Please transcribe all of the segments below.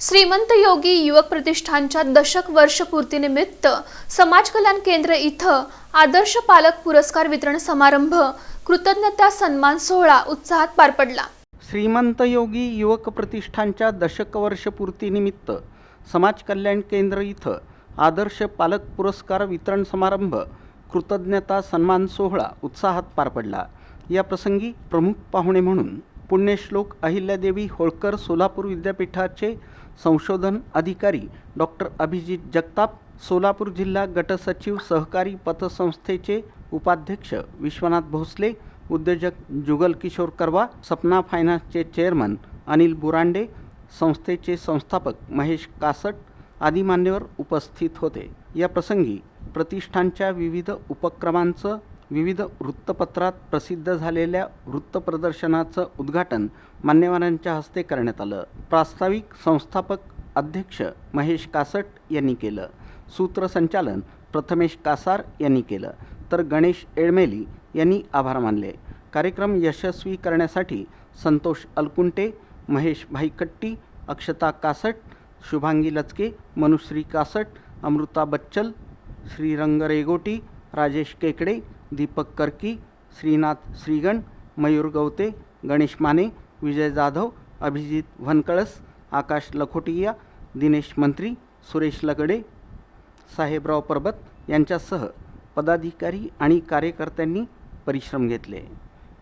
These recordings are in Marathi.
श्रीमंत योगी युवक प्रतिष्ठानच्या दशक वर्षपूर्तीनिमित्त समाज कल्याण केंद्र इथं आदर्श पालक पुरस्कार वितरण समारंभ कृतज्ञता सन्मान सोहळा उत्साहात पार पडला। श्रीमंत योगी युवक प्रतिष्ठानच्या दशक वर्षपूर्तीनिमित्त समाज कल्याण केंद्र इथं आदर्श पालक पुरस्कार वितरण समारंभ कृतज्ञता सन्मान सोहळा उत्साहात पार पडला। या प्रसंगी प्रमुख पाहुणे म्हणून पुण्यश्लोक अहिल्यादेवी होळकर सोलापूर विद्यापीठाचे संशोधन अधिकारी डॉक्टर अभिजित जगताप, सोलापूर जिल्हा गट सचिव सहकारी पतसंस्थेचे उपाध्यक्ष विश्वनाथ भोसले, उद्योजक जुगल किशोर करवा, सपना फायनान्सचे चेअरमन अनिल बुरांडे, संस्थेचे संस्थापक महेश कासट आदी मान्यवर उपस्थित होते। या प्रसंगी प्रतिष्ठानच्या विविध उपक्रमांचं विविध वृत्तपत्रात प्रसिद्ध झालेल्या वृत्तप्रदर्शनाचं उद्घाटन मान्यवरांच्या हस्ते करण्यात आलं। प्रास्ताविक संस्थापक अध्यक्ष महेश कासट यांनी केलं। सूत्रसंचालन प्रथमेश कासार यांनी केलं, तर गणेश एळमेली यांनी आभार मानले। कार्यक्रम यशस्वी करण्यासाठी संतोष अलकुंटे, महेश भाईकट्टी, अक्षता कासट, शुभांगी लचके, मनुश्री कासट, अमृता बच्चल, श्रीरंग रेगोटी, राजेश केकडे, दीपक करकी, श्रीनाथ श्रीगण, मयूर गवते, गणेश माने, विजय जाधव, अभिजित वनकळस, आकाश लखोटिया, दिनेश मंत्री, सुरेश लगडे, साहेबराव परबत यांच्यासह पदाधिकारी आणि कार्यकर्त्यांनी परिश्रम घेतले।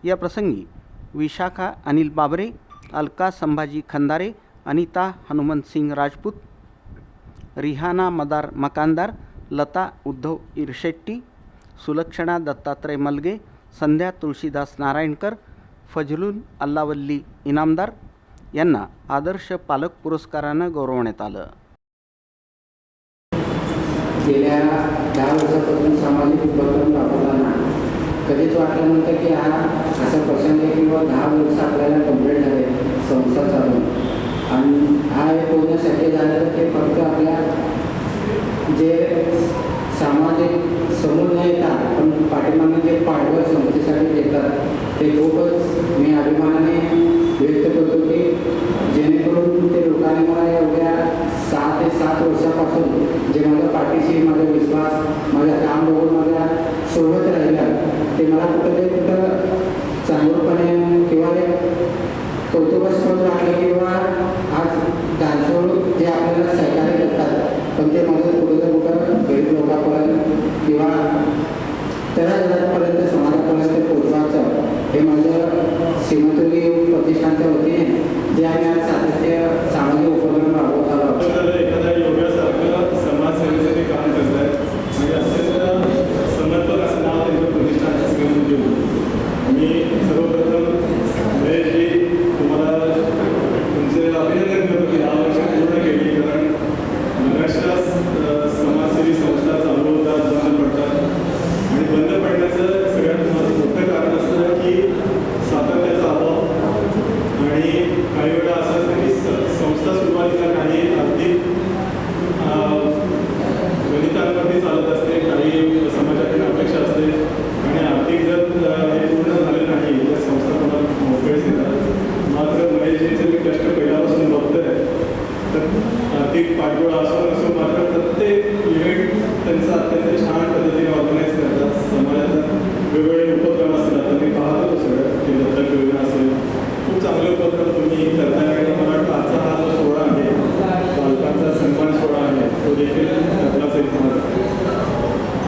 या प्रसंगी विशाखा अनिल बाबरे, अलका संभाजी खंदारे, अनिता हनुमंतसिंग राजपूत, रिहाना मदार मकानदार, लता उद्धव इरशेट्टी, सुलक्षणा दत्तात्रय मलगे, संध्या तुळशीदास नारायणकर, फजलून अल्लावल्ली इनामदार यांना आदर्श पालक पुरस्कारानं गौरवण्यात आलं। गेल्या 10 वर्षापासून सामाजिक उपक्रम राबवताना कधीच वाटलं नव्हतं की हा असा प्रसंग आहे किंवा 10 वर्ष आपल्याला कंप्लीट झाले संस्था चालून, आणि हा एक पूर्ण शक्य झालं तर ते फक्त आपल्या जे सामाजिक समूह न येतात पण पाठीमागे जे पाठबळ संस्थेसाठी देतात ते खूपच मी अभिमानाने व्यक्त करतो की जेणेकरून ते लोकांनी मला एवढ्या 6 ते 7 वर्षापासून जे माझ्या पाठीशी माझा विश्वास, माझं काम बघून माझ्या सोबत राहिलं ते मला कुठं चांगलपणे किंवा कौतुकास्पद वाटलं किंवा आज दानशूर जे आपल्याला सहकार्य करतात पण ते माझं कुठं गरीब लोकांपर्यंत किंवा तळागाळापर्यंत समाजापर्यंत पोचवायचं हे माझं श्रीमंत योगी प्रतिष्ठानच्या वतीने जे आम्ही आज सातत्य सामाजिक उपक्रम राबवत आलो। एखाद्या योगासारखं समाजसेवेसाठी काम करत आहे म्हणजे अत्यंत समर्पक असं नाव त्यांच्या प्रतिष्ठानचं श्रीमंत योगी। मी सर्वप्रथम महेशजी तुम्हाला तुमचे अभिनंदन करतो की 10 वर्ष पूर्ण केली, कारण बऱ्याचशा समाजसेवी संस्था चालू होतात, बंद पडतात आणि बंद पडण्याचं सगळ्यात मोठं कारण असतं की सातत्याचा अभाव, आणि काही वेळा असं असतं की संस्था सुरुवातीला काही आर्थिक गणितांवरती चालत असते, काही समाजातील अपेक्षा असते आणि आर्थिक जर हे पूर्ण झाले नाही तर संस्था कोणाला मोकळीच येतात। मात्र महेशजींचे मी कष्ट पहिल्यापासून बघतोय तर आर्थिक पाठबळ असो नसो मात्र प्रत्येक इव्हेंट त्यांचा अत्यंत छान